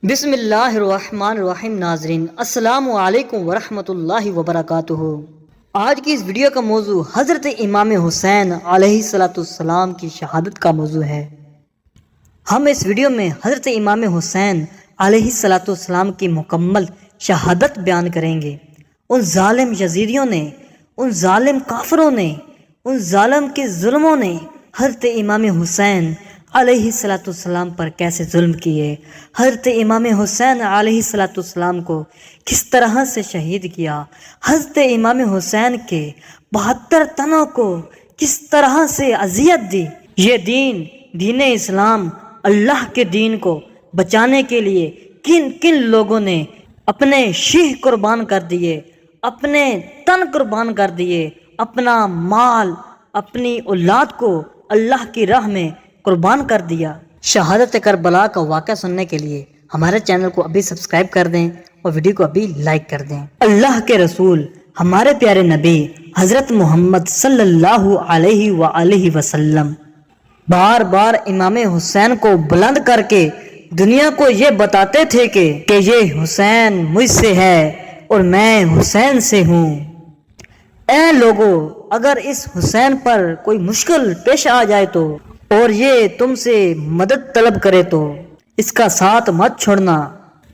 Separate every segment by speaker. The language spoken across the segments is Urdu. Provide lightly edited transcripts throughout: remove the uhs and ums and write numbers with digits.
Speaker 1: بسم اللہ الرحمن الرحیم۔ ناظرین السلام علیکم ورحمۃ اللہ وبرکاتہ۔ آج کی اس ویڈیو کا موضوع حضرت امام حسین علیہ السلام کی شہادت کا موضوع ہے۔ ہم اس ویڈیو میں حضرت امام حسین علیہ السلام کی مکمل شہادت بیان کریں گے۔ ان ظالم یزیدیوں نے، ان ظالم کافروں نے، ان ظالم کے ظلموں نے حضرت امام حسین علیہ السلام پر کیسے ظلم کیے، حضرت امام حسین علیہ السلام کو کس طرح سے شہید کیا، حضرت امام حسین کے 72 تنوں کو کس طرح سے اذیت دی۔ یہ دین اسلام، اللہ کے دین کو بچانے کے لیے کن کن لوگوں نے اپنے شیح قربان کر دیے، اپنے تن قربان کر دیے، اپنا مال، اپنی اولاد کو اللہ کی راہ میں قربان کر دیا۔ شہادت کربلا کا واقعہ سننے کے لیے ہمارے چینل کو ابھی سبسکرائب کر دیں اور ویڈیو کو ابھی لائک کر دیں۔ اللہ کے رسول ہمارے پیارے نبی حضرت محمد صلی اللہ علیہ وآلہ وسلم بار بار امام حسین کو بلند کر کے دنیا کو یہ بتاتے تھے کہ یہ حسین مجھ سے ہے اور میں حسین سے ہوں۔ اے لوگو، اگر اس حسین پر کوئی مشکل پیش آ جائے تو اور یہ تم سے مدد طلب کرے تو اس کا ساتھ مت چھوڑنا،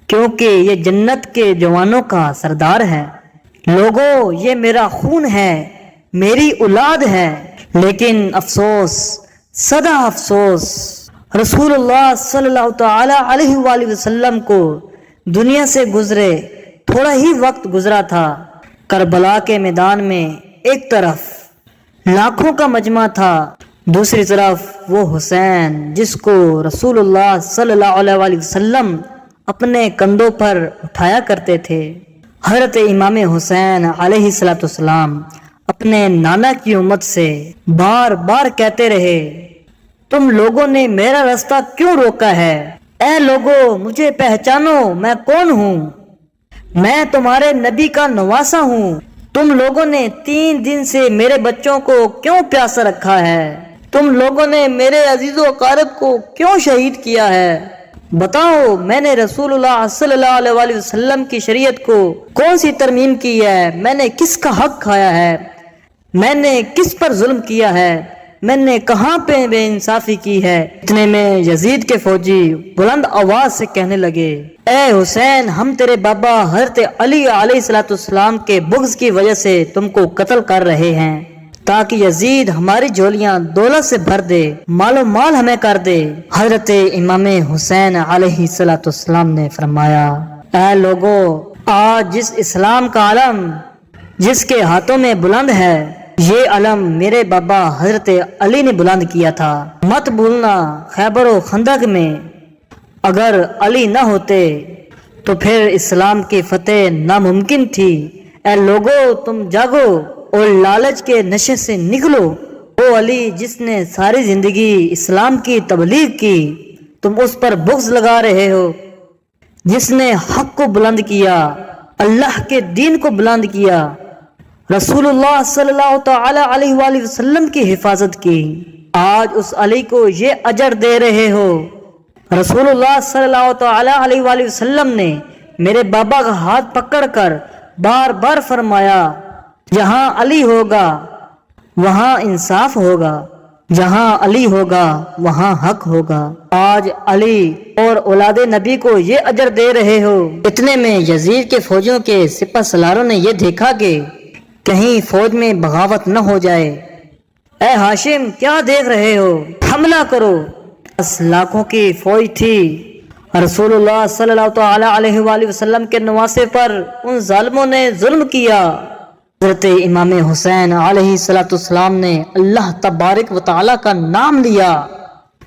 Speaker 1: کیونکہ یہ جنت کے جوانوں کا سردار ہے۔ لوگو، یہ میرا خون ہے، میری اولاد ہے، لیکن افسوس، صدا افسوس، رسول اللہ صلی اللہ تعالی علیہ وآلہ وسلم کو دنیا سے گزرے تھوڑا ہی وقت گزرا تھا۔ کربلا کے میدان میں ایک طرف لاکھوں کا مجمع تھا، دوسری طرف وہ حسین جس کو رسول اللہ صلی اللہ علیہ وآلہ وسلم اپنے کندھوں پر اٹھایا کرتے تھے۔ حضرت امام حسین علیہ السلام اپنے نانا کی امت سے بار بار کہتے رہے، تم لوگوں نے میرا راستہ کیوں روکا ہے؟ اے لوگو، مجھے پہچانو، میں کون ہوں؟ میں تمہارے نبی کا نواسا ہوں۔ تم لوگوں نے 3 دن سے میرے بچوں کو کیوں پیاسا رکھا ہے؟ تم لوگوں نے میرے عزیز و اقارب کو کیوں شہید کیا ہے؟ بتاؤ، میں نے رسول اللہ صلی اللہ علیہ وآلہ وسلم کی شریعت کو کون سی ترمیم کی ہے؟ میں نے کس کا حق کھایا ہے؟ میں نے کس پر ظلم کیا ہے؟ میں نے کہاں پہ بے انصافی کی ہے؟ اتنے میں یزید کے فوجی بلند آواز سے کہنے لگے، اے حسین، ہم تیرے بابا حضرت علی علیہ السلام کے بغض کی وجہ سے تم کو قتل کر رہے ہیں تاکہ یزید ہماری جھولیاں دولت سے بھر دے، مال و مال ہمیں کر دے۔ حضرت امام حسین علیہ السلام نے فرمایا، اے لوگو، آج جس اسلام کا علم جس کے ہاتھوں میں بلند ہے، یہ علم میرے بابا حضرت علی نے بلند کیا تھا۔ مت بھولنا، خیبر و خندق میں اگر علی نہ ہوتے تو پھر اسلام کی فتح ناممکن تھی۔ اے لوگو، تم جاگو اور لالچ کے نشے سے نکلو۔ وہ علی جس نے ساری زندگی اسلام کی تبلیغ کی، تم اس پر بغض لگا رہے ہو۔ جس نے حق کو بلند کیا، اللہ کے دین کو بلند کیا، رسول اللہ صلی اللہ تعالی علیہ وآلہ وسلم کی حفاظت کی، آج اس علی کو یہ اجر دے رہے ہو۔ رسول اللہ صلی اللہ تعالی علیہ وآلہ وسلم نے میرے بابا کا ہاتھ پکڑ کر بار بار فرمایا، جہاں علی ہوگا وہاں انصاف ہوگا، جہاں علی ہوگا وہاں حق ہوگا۔ آج علی اور اولاد نبی کو یہ اجر دے رہے ہو۔ اتنے میں یزید کے فوجیوں کے سپہ سالاروں نے یہ دیکھا کہ کہیں فوج میں بغاوت نہ ہو جائے۔ اے ہاشم، کیا دیکھ رہے ہو؟ حملہ کرو۔ 10 لاکھوں کی فوج تھی۔ رسول اللہ صلی اللہ تعالی علیہ وآلہ وسلم کے نواسے پر ان ظالموں نے ظلم کیا۔ حضرت امام حسین علیہ السلام نے اللہ تبارک و تعالی کا نام لیا،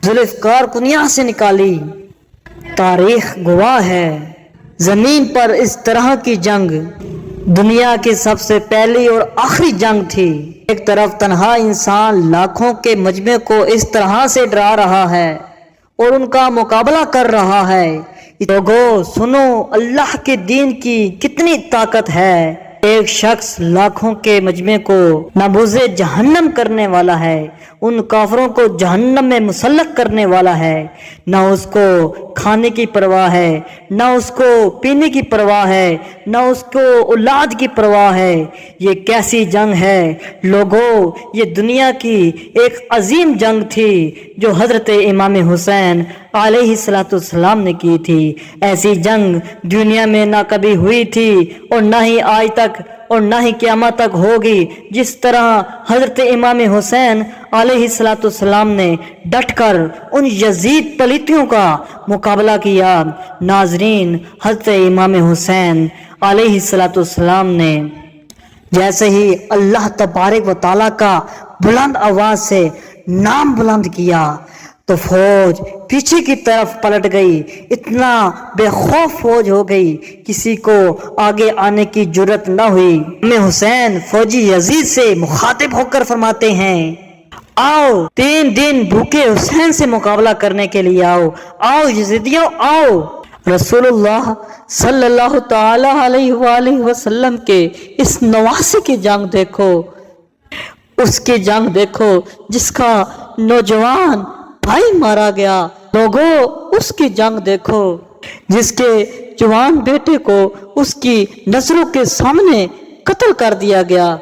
Speaker 1: ذوالفقار کنیا سے نکالی۔ تاریخ گواہ ہے، زمین پر اس طرح کی جنگ دنیا کی سب سے پہلی اور آخری جنگ تھی۔ ایک طرف تنہا انسان لاکھوں کے مجمع کو اس طرح سے ڈرا رہا ہے اور ان کا مقابلہ کر رہا ہے۔ لوگو سنو، اللہ کے دین کی کتنی طاقت ہے، ایک شخص لاکھوں کے مجمع کو نبوز جہنم کرنے والا ہے، ان کافروں کو جہنم میں مسلط کرنے والا ہے، نہ اس کو کھانے کی پرواہ ہے، نہ اس کو پینے کی پرواہ ہے، نہ اس کو اولاد کی پرواہ ہے۔ یہ کیسی جنگ ہے لوگوں؟ یہ دنیا کی ایک عظیم جنگ تھی جو حضرت امام حسین علیہ السلام نے کی تھی۔ ایسی جنگ دنیا میں نہ کبھی ہوئی تھی اور نہ ہی آج تک اور نہ ہی قیامت تک ہوگی، جس طرح حضرت امام حسین علیہ السلام نے ڈٹ کر ان یزید پلیتیوں کا مقابلہ کیا۔ ناظرین، حضرت امام حسین علیہ السلام نے جیسے ہی اللہ تبارک و تعالیٰ کا بلند آواز سے نام بلند کیا تو فوج پیچھے کی طرف پلٹ گئی، اتنا بے خوف فوج ہو گئی کسی کو آگے آنے کی جرت نہ ہوئی۔ امام حسین فوجی یزید سے مخاطب ہو کر فرماتے ہیں، آؤ 3 دن بھوکے حسین سے مقابلہ کرنے کے لیے آؤ یزیدیوں آؤ۔ رسول اللہ صلی اللہ تعالی علیہ وآلہ وسلم کے اس نواسے کی جنگ دیکھو، اس کی جنگ دیکھو جس کا نوجوان بھائی مارا گیا۔ لوگوں، اس کی جنگ دیکھو جس کے جوان بیٹے کو اس کی نظروں کے سامنے قتل کر دیا گیا،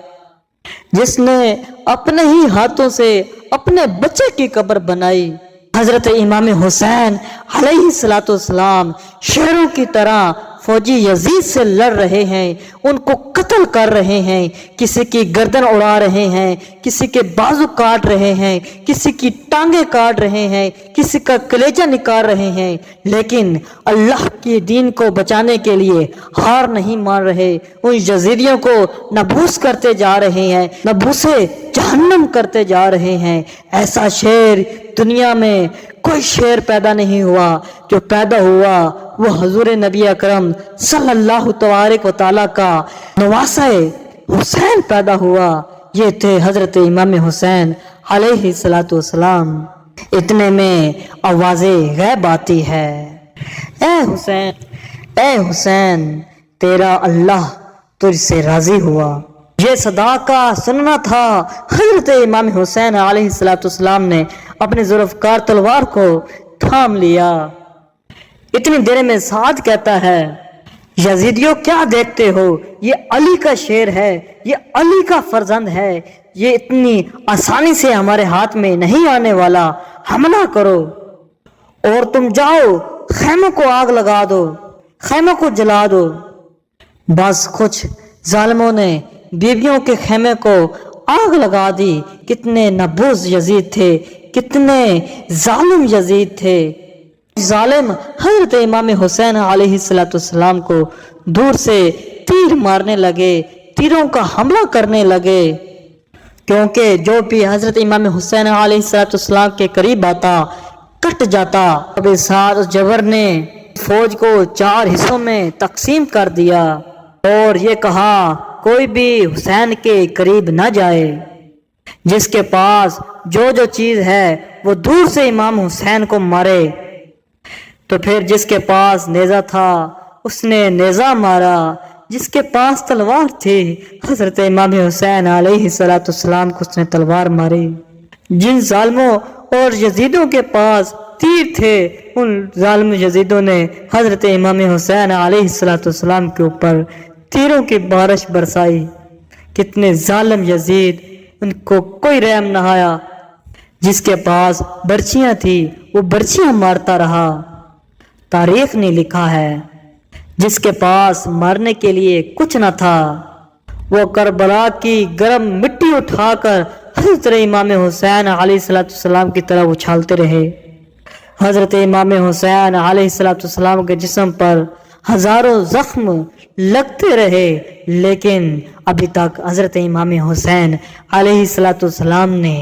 Speaker 1: جس نے اپنے ہی ہاتھوں سے اپنے بچے کی قبر بنائی۔ حضرت امام حسین علیہ السلام شیروں کی طرح فوجی یزید سے لڑ رہے ہیں، ان کو قتل کر رہے ہیں، کسی کی گردن اڑا رہے ہیں، کسی کے بازو کاٹ رہے ہیں، کسی کی ٹانگیں کاٹ رہے ہیں، کسی کا کلیجہ نکال رہے ہیں، لیکن اللہ کے دین کو بچانے کے لیے ہار نہیں مان رہے۔ ان یزیدیوں کو نبوس کرتے جا رہے ہیں، نبوسے جہنم کرتے جا رہے ہیں۔ ایسا شیر دنیا میں کوئی شیر پیدا نہیں ہوا، جو پیدا ہوا وہ حضور نبی اکرم صلی اللہ تبارک و تعالیٰ کا نواسہ حسین پیدا ہوا۔ یہ تھے حضرت امام حسین علیہ السلام۔ اتنے میں آواز غیب آتی ہے، اے حسین، اے حسین، تیرا اللہ تجھ سے راضی ہوا۔ یہ صدا کا سننا تھا۔ حضرت امام حسین علیہ السلام نے اپنی ذوالفقار تلوار کو تھام لیا۔ اتنی دیر میں سعد کہتا ہے، یزیدیوں کیا دیکھتے ہو؟ یہ علی کا شیر ہے، یہ علی کا فرزند ہے، یہ اتنی آسانی سے ہمارے ہاتھ میں نہیں آنے والا، حملہ کرو اور تم جاؤ خیموں کو آگ لگا دو، خیموں کو جلا دو۔ بس کچھ ظالموں نے بیویوں کے خیمے کو آگ لگا دی۔ کتنے نبوز یزید تھے، کتنے ظالم یزید تھے۔ ظالم حضرت امام حسین علیہ السلام کو دور سے تیر مارنے لگے، تیروں کا حملہ کرنے لگے، کیونکہ جو بھی حضرت امام حسین علیہ السلام کے قریب آتا کٹ جاتا۔ اب اس جبر نے فوج کو 4 حصوں میں تقسیم کر دیا اور یہ کہا کوئی بھی حسین کے قریب نہ جائے، جس کے پاس جو چیز ہے وہ دور سے امام حسین کو مارے۔ تو پھر جس کے پاس نیزہ تھا اس نے نیزہ مارا، جس کے پاس تلوار تھی حضرت امام حسین علیہ السلام کو اس نے تلوار ماری۔ جن ظالموں اور یزیدوں کے پاس تیر تھے ان ظالم یزیدوں نے حضرت امام حسین علیہ السلام کے اوپر تیروں کی بارش برسائی۔ کتنے ظالم یزید، ان کو کوئی رحم نہ آیا۔ جس کے پاس برچیاں تھی وہ برچیاں مارتا رہا۔ تاریخ نے لکھا ہے جس کے پاس مارنے کے لیے کچھ نہ تھا وہ کربلا کی گرم مٹی اٹھا کر حضرت امام حسین علیہ السلام کی طرف اچھالتے رہے۔ حضرت امام حسین علیہ السلام کے جسم پر ہزاروں زخم لگتے رہے، لیکن ابھی تک حضرت امام حسین علیہ السلام نے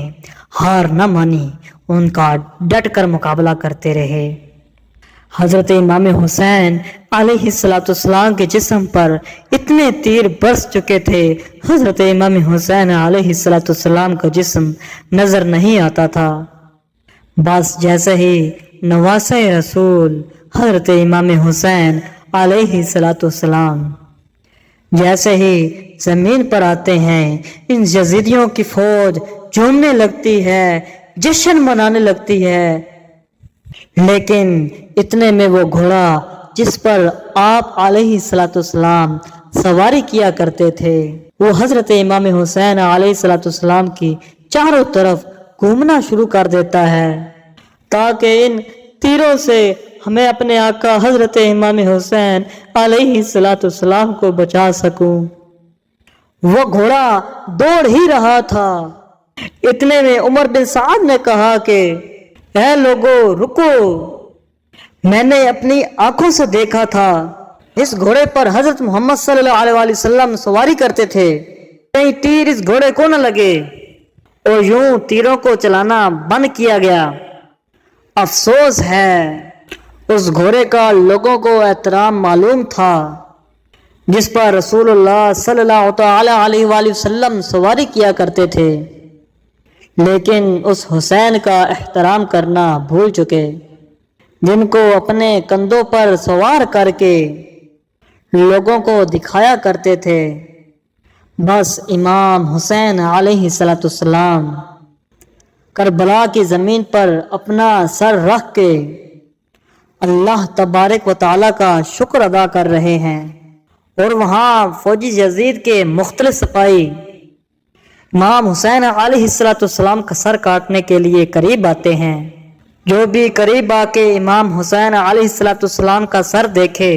Speaker 1: ہار نہ مانی، ان کا ڈٹ کر مقابلہ کرتے رہے۔ حضرت امام حسین علیہ السلام کے جسم پر اتنے تیر برس چکے تھے، حضرت امام حسین علیہ السلام کا جسم نظر نہیں آتا تھا۔ بس جیسے ہی نواسہ رسول حضرت امام حسین علیہ السلام جیسے ہی زمین پر آتے ہیں ان یزیدیوں کی فوج جھومنے لگتی ہے، جشن منانے لگتی ہے، لیکن اتنے میں وہ گھوڑا جس پر آپ علیہ الصلوۃ والسلام سواری کیا کرتے تھے وہ حضرت امام حسین علیہ الصلوۃ والسلام کی چاروں طرف گھومنا شروع کر دیتا ہے تاکہ ان تیروں سے ہمیں اپنے آقا حضرت امام حسین علیہ الصلوۃ والسلام کو بچا سکوں۔ وہ گھوڑا دوڑ ہی رہا تھا، اتنے میں عمر بن سعد نے کہا کہ اے لوگو رکو، میں نے اپنی آنکھوں سے دیکھا تھا اس گھوڑے پر حضرت محمد صلی اللہ علیہ وسلم سواری کرتے تھے، کہیں تیر اس گھوڑے کو نہ لگے، اور یوں تیروں کو چلانا بند کیا گیا۔ افسوس ہے اس گھوڑے کا لوگوں کو احترام معلوم تھا جس پر رسول اللہ صلی اللہ تعالی علیہ وآلہ وسلم سواری کیا کرتے تھے، لیکن اس حسین کا احترام کرنا بھول چکے جن کو اپنے کندھوں پر سوار کر کے لوگوں کو دکھایا کرتے تھے۔ بس امام حسین علیہ الصلوۃ والسلام کربلا کی زمین پر اپنا سر رکھ کے اللہ تبارک و تعالیٰ کا شکر ادا کر رہے ہیں، اور وہاں فوجی یزید کے مختلف سپاہی امام حسین علیہ الصلوۃ والسلام کا سر کاٹنے کے لیے قریب آتے ہیں۔ جو بھی قریب آ کے امام حسین علیہ الصلوۃ والسلام کا سر دیکھے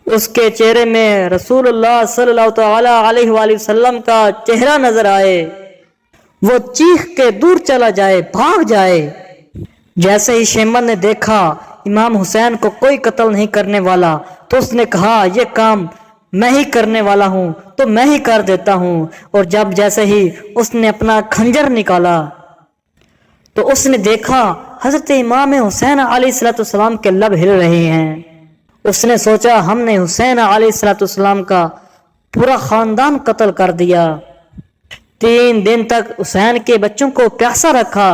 Speaker 1: اس کے چہرے میں رسول اللہ صلی اللہ تعالی علیہ وآلہ وسلم کا چہرہ نظر آئے، وہ چیخ کے دور چلا جائے، بھاگ جائے۔ جیسے ہی شیمر نے دیکھا امام حسین کو کوئی قتل نہیں کرنے والا تو اس نے کہا یہ کام میں ہی کرنے والا ہوں تو میں ہی کر دیتا ہوں، اور جیسے ہی اس نے اپنا خنجر نکالا تو اس نے دیکھا حضرت امام حسین علیہ الصلوۃ والسلام کے لب ہل رہے ہیں۔ اس نے سوچا ہم نے حسین علیہ الصلوۃ والسلام کا پورا خاندان قتل کر دیا، 3 دن تک حسین کے بچوں کو پیاسا رکھا،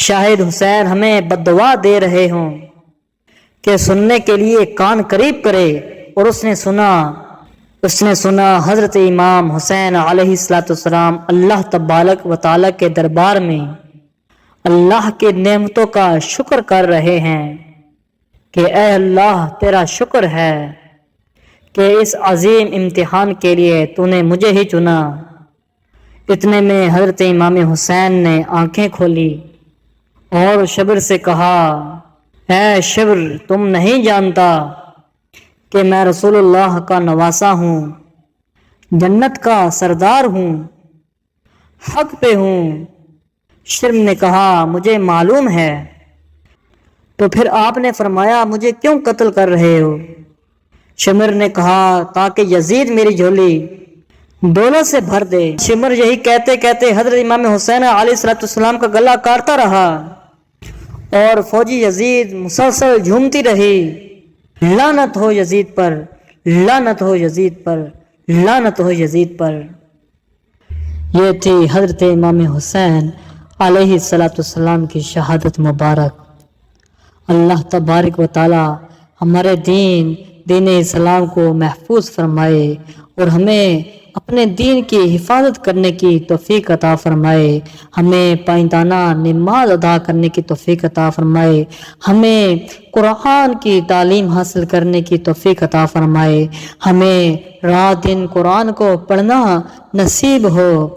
Speaker 1: شاہد حسین ہمیں بددعا دے رہے ہوں کہ سننے کے لیے کان قریب کرے۔ اور اس نے سنا حضرت امام حسین علیہ الصلوۃ والسلام اللہ تبارک و تعالیٰ کے دربار میں اللہ کے نعمتوں کا شکر کر رہے ہیں کہ اے اللہ تیرا شکر ہے کہ اس عظیم امتحان کے لیے تو نے مجھے ہی چنا۔ اتنے میں حضرت امام حسین نے آنکھیں کھولی اور شبر سے کہا اے شبر، تم نہیں جانتا کہ میں رسول اللہ کا نواسا ہوں، جنت کا سردار ہوں، حق پہ ہوں۔ شرم نے کہا مجھے معلوم ہے، تو پھر آپ نے فرمایا مجھے کیوں قتل کر رہے ہو؟ شمر نے کہا تاکہ یزید میری جھولی دولت سے بھر دے۔ شمر یہی کہتے کہتے حضرت امام حسین علیہ الصلوۃ والسلام کا گلا کاٹتا رہا اور فوجی یزید مسلسل جھومتی رہی، لعنت ہو یزید پر، لعنت ہو یزید پر، لعنت ہو یزید پر۔ یہ تھی حضرت امام حسین علیہ الصلوۃ والسلام کی شہادت مبارک۔ اللہ تبارک و تعالی ہمارے دین اسلام کو محفوظ فرمائے اور ہمیں اپنے دین کی حفاظت کرنے کی توفیق عطا فرمائے، ہمیں پائیدانہ نماز ادا کرنے کی توفیق عطا فرمائے، ہمیں قرآن کی تعلیم حاصل کرنے کی توفیق عطا فرمائے، ہمیں رات دن قرآن کو پڑھنا نصیب ہو۔